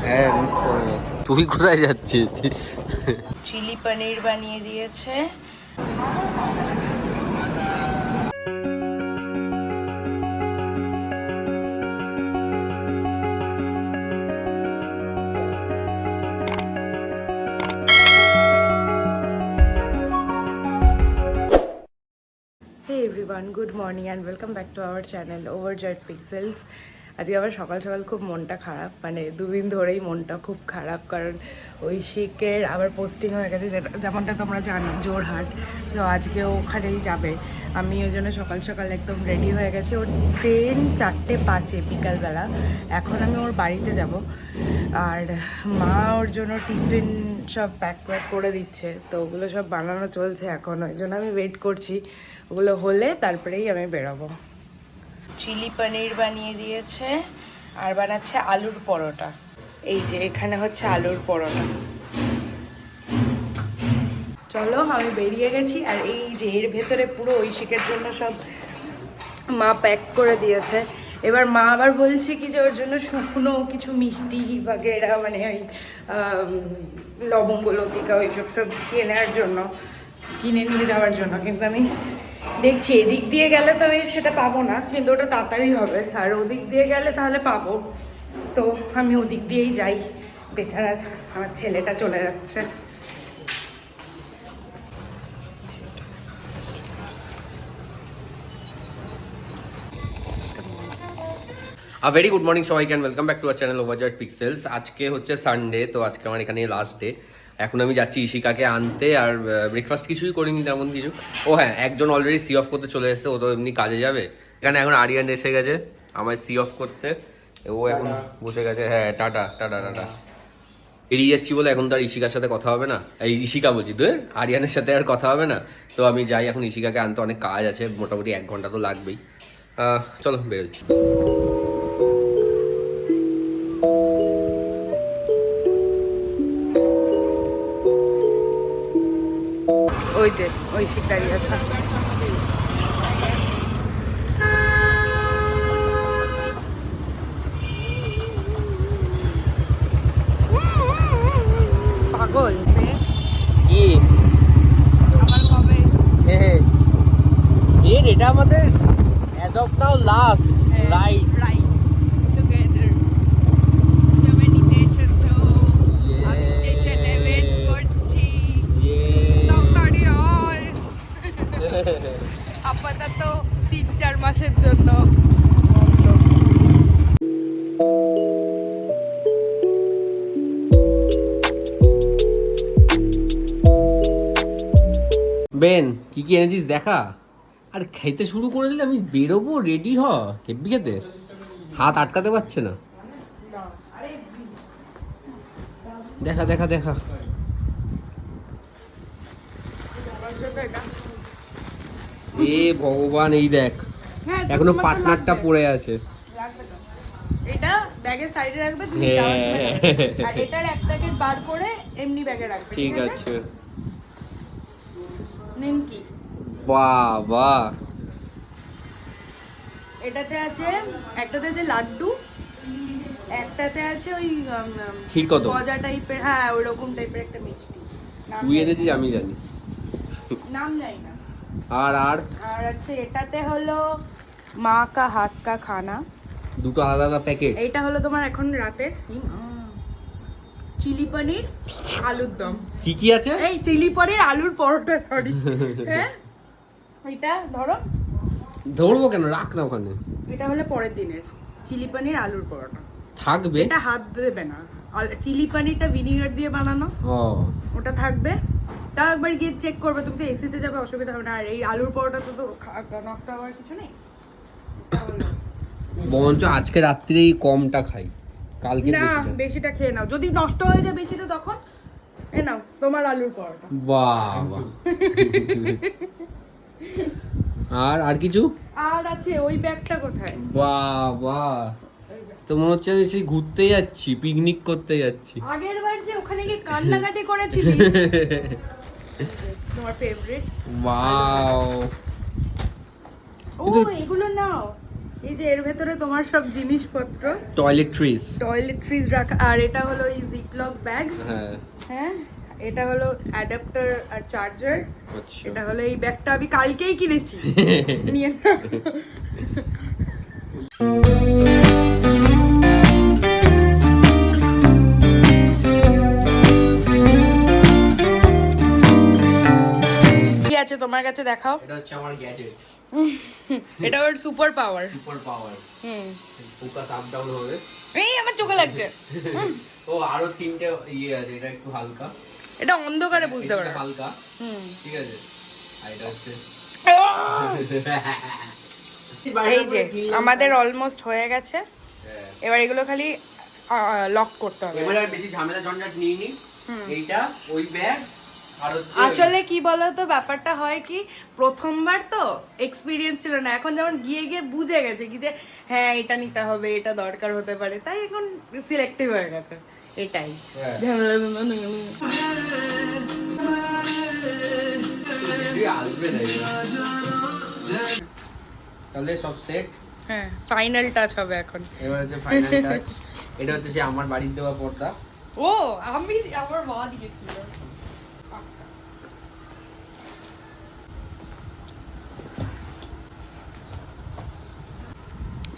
হ্যাঁ মিস করবো। তুই কোথায় যাচ্ছিস? চিলি পনির বানিয়ে দিয়েছে। Hey everyone, good morning and welcome back to our channel Overjoyed Pixels. আজকে আবার সকাল সকাল খুব মনটা খারাপ, মানে দুদিন ধরেই মনটা খুব খারাপ, কারণ ঐশিকের আবার পোস্টিং হয়ে গেছে, যেমনটা তোমরা জানো, জোরহাট। তো আজকে ওখানেই যাবে। আমি ওই জন্য সকাল সকাল একদম রেডি হয়ে গেছি। ওর ট্রেন 4:05 বিকালবেলা। এখন আমি ওর বাড়িতে যাব, আর মা ওর জন্য টিফিন সব প্যাক করে দিচ্ছে, তো ওগুলো সব বানানো চলছে এখন, ওই জন্য আমি ওয়েট করছি। ওগুলো হলে তারপরেই আমি বেরোবো। চিলি পনির বানিয়ে দিয়েছে আর বানাচ্ছে আলুর পরোটা। এই যে এখানে হচ্ছে আলুর পরোটা। চলো, আমি বেরিয়ে গেছি। আর এই যে এর ভেতরে পুরো ঐশিকের জন্য সব মা প্যাক করে দিয়েছে। এবার মা আবার বলছে কি যে ওর জন্য শুকনো কিছু মিষ্টি বাগেরা, মানে ওই লবঙ্গ লতিকা ওইসব সব কিনে নিয়ে যাওয়ার জন্য। কিন্তু আমি দেখছি এদিক দিয়ে গেলে তো আমি সেটা পাবো না, কিন্তু ওটা তাড়াতাড়ি হবে। আর ওদিক দিয়ে গেলে তাহলে পাবো, তো আমি ওদিক দিয়েই যাই। বেচারা আমার ছেলেটা চলে যাচ্ছে। ভেরি গুড মর্নিং সবাইকে, and welcome back to our channel ওভারজয়েড pixels. আজকে হচ্ছে সানডে, তো আজকে আমার এখানে লাস্ট ডে। এখন আমি যাচ্ছি ইশিকাকে আনতে, আর ব্রেকফাস্ট কিছুই করিনি তেমন কিছু। ও হ্যাঁ, একজন অলরেডি সি অফ করতে চলে এসেছে, ও তো এমনি কাজে যাবে। এখানে এখন আরিয়ান এসে গেছে আমায় সি অফ করতে, ও এখন বসে গেছে। হ্যাঁ, টাটা টাটা টাটা। এড়িয়ে যাচ্ছি বলে এখন তো আর ইশিকার সাথে কথা হবে না, এই ইশিকা বলছি তো, আরিয়ানের সাথে আর কথা হবে না। তো আমি যাই এখন ইশিকাকে আনতে, অনেক কাজ আছে, মোটামুটি 1 ঘন্টা তো লাগবেই। চলো বেরোচ্ছি। ওই যে ঐশিক দাঁড়িয়ে আছে। পাগল কি আমার কবে এটা আমাদের as of now last ride together তুমি নিতে এসেছো। আমি স্টেশনে ওয়েট করছি। তাড়াতাড়ি আয়। আপাতত 3-4 মাসের জন্য। বেন কি কি এনেছিস দেখা, আর খেতে শুরু করে দিলে আমি বেরোবো, রেডি হ। হেব্বি খেতে, হাত আটকাতে পারছে না। দেখা দেখা দেখা। এ ভগবান, এই দেখ এখনো পার্টনারটা পড়ে আছে। এটা ব্যাগের সাইডে রাখবে, তুমি আর এটার এক প্যাকেট বার করে এমনি ব্যাগে রাখবে। ঠিক আছে। নিমকি, বাবা, এটাতে আছে, একটাতে আছে লাড্ডু, একটাতে আছে ওই ক্ষীর কত গজা টাইপের, হ্যাঁ ওই রকম টাইপের একটা মিষ্টি। তুই এনেছিস আমি জানি, নাম জানি না। আর আর আর আছে এটাতে হলো মা কা হাত কা খানা, দুটো আলাদা আলাদা প্যাকেট। এইটা হলো তোমার এখন রাতে চিলি পনির আলুর দম। কি কি আছে? এই চিলি পনির আলুর পরোটা, সরি। হ্যাঁ, এটা ধরবো কেন, রাখ না ওখানে। এটা হলো পরের দিনের চিলি পনির আলুর পরোটা থাকবে, এটা হাত দেবে না। চিলি পনিরটা ভিনিগার দিয়ে বানানো, ওটা থাকবে। তাও একবার গিয়ে চেক করবে, তুমি তো এসিতে যাবে, অসুবিধা হবে না। আর এই আলুর পরোটা তো নষ্ট হওয়ার কিছু নেই। বরঞ্চ আজকে রাত্রেই কমটা খাই, কালকে না বেশিটা খেয়ে নাও, যদি নষ্ট হয়ে যায় বেশিটা তখন এ নাও তোমার আলুর পরোটা। বাবা। আর আর কিছু? আর আছে ওই ব্যাগটা কোথায়? বাবা, তো মনে হচ্ছে সেই ঘুরতে যাচ্ছি, পিকনিক করতে যাচ্ছি। আগের বার যে ওখানে গিয়ে কান্নাকাটি করেছিলি, তোমার ফেভারিট। ওয়াও, ও এগুলো নাও, এই যে এর ভেতরে তোমার সব জিনিসপত্র, টয়লেট্রিজ রাখা। আর এটা হলো এই জিপলক ব্যাগ। হ্যাঁ হ্যাঁ, এটা হলো অ্যাডাপ্টার আর চার্জার। আচ্ছা এটা হলো এই ব্যাগটা আমি কালকেই কিনেছি। নিয়ে নাও। কি আছে তোমার কাছে দেখাও। এটা হচ্ছে আমার গ্যাজেট। এটা ওর super power. Focus up down হবে। এই আমার চোখে লাগছে। ও আরো তিনটে ইয়ে আছে, এটা একটু হালকা, এটা অন্ধকারে বুঝতে পারো। হালকা ঠিক আছে। আর এটা হচ্ছে এই যে আমাদের অলমোস্ট হয়ে গেছে। এবার এগুলো খালি লক করতে হবে। এবারে আর বেশি ঝামেলা ঝঞ্ঝাট নিইনি। এইটা ওই ব্যাগ আর হচ্ছে আসলে কি বলতো, ব্যাপারটা হয় কি, প্রথমবার তো এক্সপিরিয়েন্স ছিল না, এখন যেমন গিয়ে গিয়ে বুঝে গেছে কি যে হ্যাঁ এটা নিতে হবে, এটা দরকার হতে পারে, তাই এখন সিলেক্টিভ হয়ে গেছে। এটাই আসবে না। তাহলে সব সেট। হ্যাঁ, ফাইনাল টাচ হবে এখন। এবার হচ্ছে ফাইনাল টাচ। এটা হচ্ছে সে আমার বাড়ির দেওয়া পর্দা। ও আমি আমার মা দিয়েছিল।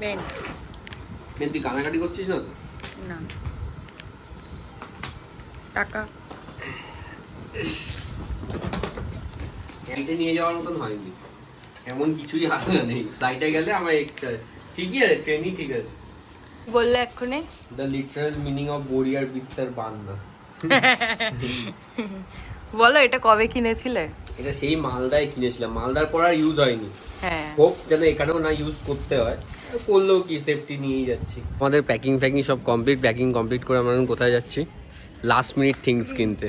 বেন তুই কানাকাটি করছিস না তো? না টাকা এইটা নিয়ে যাওয়ার মতন হয়নি, এমন কিছুই হাতে নেই। ফ্লাইটে গেলে আমার একটা ঠিকই আছে, ট্রেনই ঠিক আছে। বললে এক্ষুনি দ্য লিটারাল মিনিং অফ বড়িয়ার বিস্তার বান্না। বলো এটা কবে কিনেছিলে? এটা সেই মালদায় কিনেছিলাম, মালদার পর আর ইউজ হয়নি। হ্যাঁ, হোপ যেন এখানেও না ইউজ করতে হয়, করলেও কি সেফটি নিয়েই যাচ্ছি। আমাদের প্যাকিং সব কমপ্লিট। প্যাকিং কমপ্লিট করে আমরা এখন কোথায় যাচ্ছি? লাস্ট মিনিট থিংস কিনতে।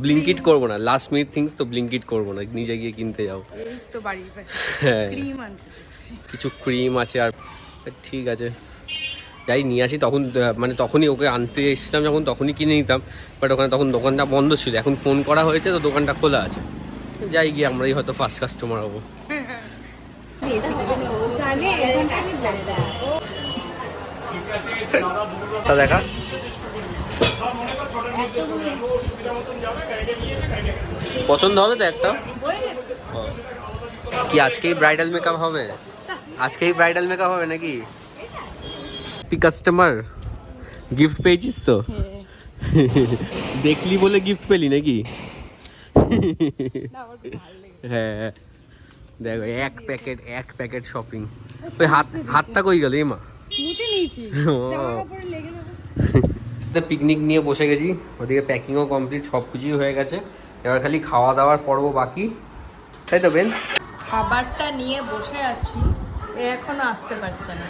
ব্লিঙ্কিট করবো না, লাস্ট মিনিট থিংস তো ব্লিঙ্কিট করবো না, নিজে গিয়ে কিনতে যাও। এই তো বাড়ির পাশে হ্যাঁ, ক্রিম আনতে যাচ্ছি। কিছু ক্রিম আছে আর ঠিক আছে যাই নিয়ে আসি। তখন মানে তখনই ওকে আনতে এসেছিলাম যখন, তখনই কিনে নিতাম, বাট ওখানে তখন দোকানটা বন্ধ ছিল। এখন ফোন করা হয়েছে তো দোকানটা খোলা আছে, যাই গিয়ে আমরাই হয়তো ফার্স্ট কাস্টমার হবো। তা দেখা পছন্দ হবে তো একটা। কি আজকেই ব্রাইডাল মেকআপ হবে? আজকেই ব্রাইডাল মেকআপ হবে নাকি? তুই কাস্টমার, গিফট পেয়েছিস তো? দেখলি বলে গিফট পেলি নাকি? হ্যাঁ দেখো, এক প্যাকেট শপিং। ওই হাতটা কই গেল এমা? মুছে নিয়েছি, জামা কাপড়ে লেগে যাবে। পিকনিক নিয়ে বসে গেছি, ওদিকে প্যাকিংও কমপ্লিট, সব কিছুই হয়ে গেছে। এবার খালি খাওয়া দাওয়ার পর্ব বাকি, তাই তো বেন? খাবারটা নিয়ে বসে আছি, এখনো আসতে পারছে না।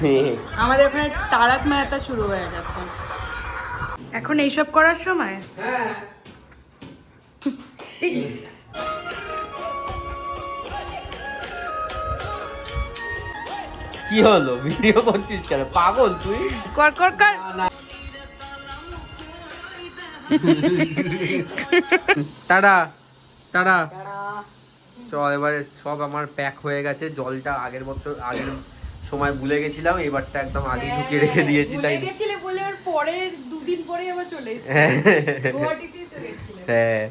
আমাদের ওখানে তারক মেহতা শুরু হয়ে গেছে। এখন এইসব করার সময়? হ্যাঁ কি হলো, ভিডিও করছিস কেন পাগল তুই? কর কর কর। Tata tata. চল এবারে সব আমার প্যাক হয়ে গেছে। জলটা আগের সময় ভুলে গেছিলাম, এবারটা একদম আগে ঢুকিয়ে রেখে দিয়েছি। তাই গেছিলে বলে ওর পরের দুদিন পরে আবার চলে এসেছে। গুয়াহাটিতেই তো গেছিলে। হ্যাঁ,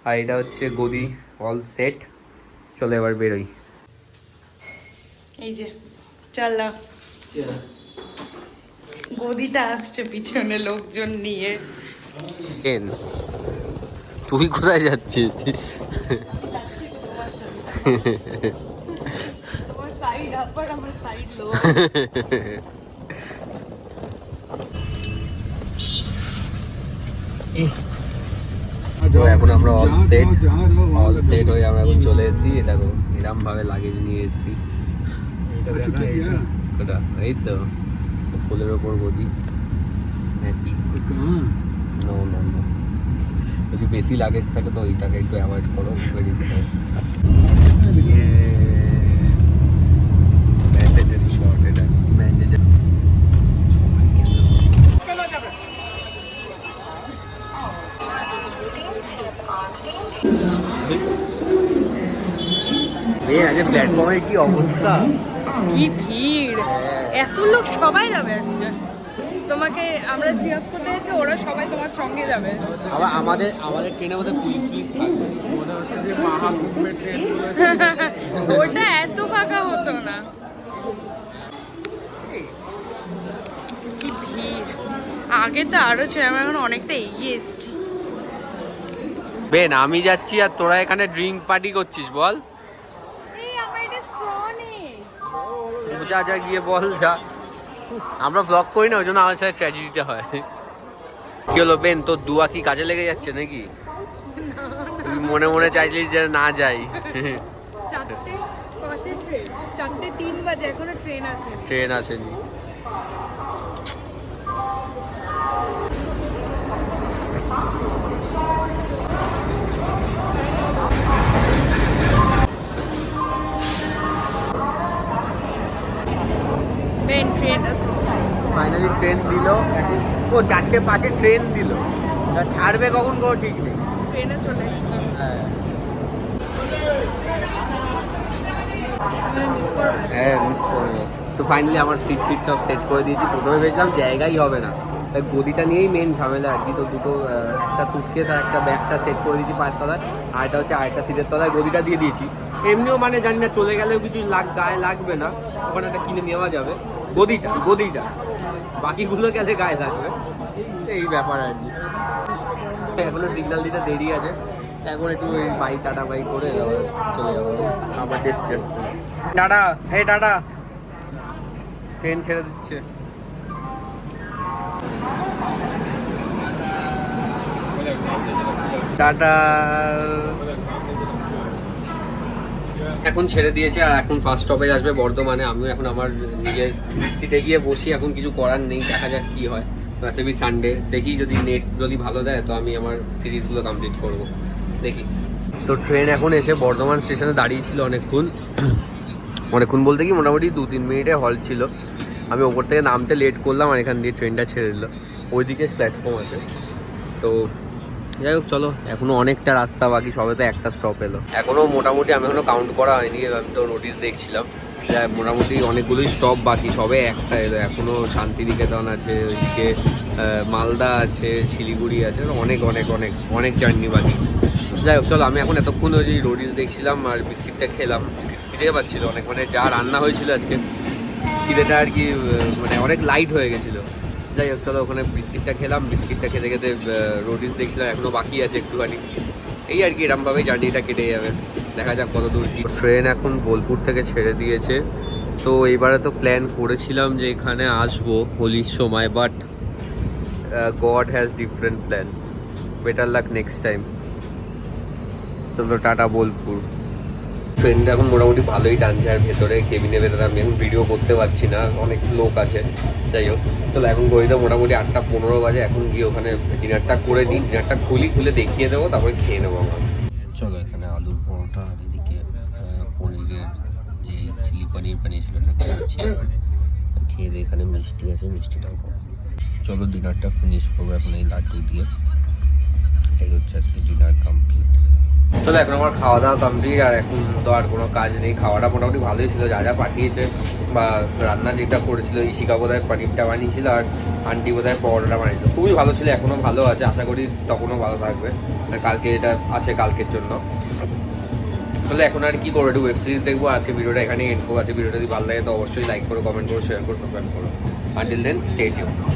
আর এটা হচ্ছে গদি অল সেট। চলো এবার বেরোই। এই যে চলো, গদিটা আসছে পিছনে লোকজন নিয়ে। তুই কোথায় যাচ্ছিস? তোমার সাইড আপার, আমার সাইড লো। এখন আমরা অল সেট হয়ে আমরা এখন চলে এসেছি। দেখো এরম ভাবে লাগেজ নিয়ে এসেছি। এই তো ফুলের ওপর গদি। যদি বেশি লাগেজ থাকে তো ওইটাকে একটু অ্যাভয়েড করো। ম্যান্ডেটরি শর্ট, এটা ম্যান্ডেটরি। আজকে প্ল্যাটফর্মের কি অবস্থা, কি ভিড়! এত লোক সবাই যাবে আজকে তোমাকে আমরা সিয়াপ করতে গেছি ওরা সবাই তোমার সঙ্গে যাবে আবার আমাদের ট্রেনের মধ্যে পুলিশ থাকবে মনে হচ্ছে যে মহাকুম্ভের ট্রেন ওটা এত ফাঁকা হতো না কি ভিড় আগে তো আরো ছিল আমরা এখন অনেকটা এগিয়ে এসেছি বেন আমি যাচ্ছি আর তোরা এখানে ড্রিঙ্ক পার্টি করছিস বল যা যা গিয়ে বল যা আমরা ব্লগ করি না ওই জন্য আমার সাথে ট্র্যাজেডিটা হয় কি হলো বেন তোর দুয়া কি কাজে লেগে যাচ্ছে নাকি তুই মনে মনে চাইছিস যে না যাই 4:05 ট্রেন 4:03 বাজে এখনো ট্রেন আছে ট্রেন আসেনি মেন ট্রেন ফাইনালি ট্রেন দিল এখন ও 4:05 ট্রেন দিল ছাড়বে কখন কোনো ঠিক নেই ট্রেনে চলে এসেছি হ্যাঁ মিস করবো তো ফাইনালি আমার সিট টিট সব সেট করে দিয়েছি প্রথমে ভেবেছিলাম জায়গাই হবে না তাই গদিটা নিয়েই মেন ঝামেলা আর কি তো দুটো একটা সুটকেস আর একটা ব্যাগটা সেট করে দিয়েছি পায়ের তলায় আর এটা হচ্ছে আরেকটা সিটের তলায় গদিটা দিয়ে দিয়েছি এমনিও মানে জানি না চলে গেলেও কিছু গায়ে লাগবে না ওখানে একটা কিনে নেওয়া যাবে গদিটা বাকিগুলো গেলে গায়ে লাগবে এই ব্যাপার আর কি এখনো সিগন্যাল দিতে দেরি আছে এখন একটু ওই টাটা বাই করে চলে যাবো আমার ডেস্টিনেশন টাটা ট্রেন ছেড়ে দিচ্ছে টাটা এখন ছেড়ে দিয়েছে আর এখন ফার্স্ট স্টপেজ আসবে বর্ধমানে আমিও এখন আমার নিজের সিটে গিয়ে বসি এখন কিছু করার নেই দেখা যাক কি হয় সেবি সানডে দেখি যদি নেট যদি ভালো দেয় তো আমি আমার সিরিজগুলো কমপ্লিট করব দেখি তো ট্রেন এখন এসে বর্ধমান স্টেশনে দাঁড়িয়েছিল অনেকক্ষণ বলতে কি মোটামুটি 2-3 মিনিটে হল্ট ছিল আমি ওপর থেকে নামতে লেট করলাম আর এখান দিয়ে ট্রেনটা ছেড়ে দিল ওইদিকে প্ল্যাটফর্ম আছে তো যাই হোক চলো এখনো অনেকটা রাস্তা বাকি সবে তো একটা স্টপ এলো এখনো মোটামুটি আমি এখনো কাউন্ট করা হয়নি আমি তো নোটিশ দেখছিলাম মোটামুটি অনেকগুলোই স্টপ বাকি সবে একটা এলো এখনো শান্তিনিকেতন আছে ওইদিকে মালদা আছে শিলিগুড়ি আছে অনেক জার্নি বাকি যাই হোক চলো আমি এখন এতক্ষণ ওই যে রোডিস দেখছিলাম আর বিস্কিটটা খেলাম খিদে পাচ্ছিল অনেক মানে যা রান্না হয়েছিল আজকে খিদেটা আর কি মানে অনেক লাইট হয়ে গেছিলো যাই হোক চলো ওখানে বিস্কিটটা খেলাম বিস্কিটটা খেতে খেতে রোডিস দেখছিলাম এখনও বাকি আছে একটুখানি এই আর কি এরমভাবেই জার্নিটা কেটে যাবে দেখা যাক কত দূর কি ট্রেন এখন বোলপুর থেকে ছেড়ে দিয়েছে তো এইবারে তো প্ল্যান করেছিলাম যে এখানে আসবো হোলির সময় but god has different plans better luck next time চলো টাটা বোলপুর ট্রেনটা এখন মোটামুটি ভালোই টানছে আর ভেতরে কেবিনের ভেতরে আমি এখন ভিডিও করতে পারছি না অনেক লোক আছে যাই হোক চলো এখন ঘড়িতে মোটামুটি 8:15 বাজে এখন গিয়ে ওখানে ডিনারটা করে নিই ডিনারটা খুলে দেখিয়ে দেবো তারপরে খেয়ে নেবো আমার চলো এখানে আলুর পরোটা আর এদিকে পনিরের যে চিলি পনির বানিয়েছিল ওটা খাচ্ছি খেয়ে দিয়ে এখানে মিষ্টি আছে মিষ্টিটাও খাবো চলো ডিনারটা ফিনিশ করবো এখন এই লাড্ডু দিয়ে এটাই হচ্ছে আজকে ডিনার কমপ্লিট চলো এখন আমার খাওয়া দাওয়া কমপ্লিট আর এখন তো আর কোনো কাজ নেই খাওয়াটা মোটামুটি ভালোই ছিল যা পাঠিয়েছে বা রান্না যেটা করেছিল ইশিকা বোধহয় পনিরটা বানিয়েছিল আর আন্টি বোধহয় পরোটাটা বানিয়েছিল খুবই ভালো ছিল এখনও ভালো আছে আশা করি তখনও ভালো থাকবে কালকে এটা আছে কালকের জন্য তাহলে এখন আর কি করবো একটু ওয়েব সিরিজ দেখবো আজকে ভিডিওটা এখানেই এন্ড করবো আছে ভিডিওটা যদি ভালো লাগে তো অবশ্যই লাইক করো কমেন্ট করো শেয়ার করো সাবস্ক্রাইব করো আনটিল দেন স্টে টিউনড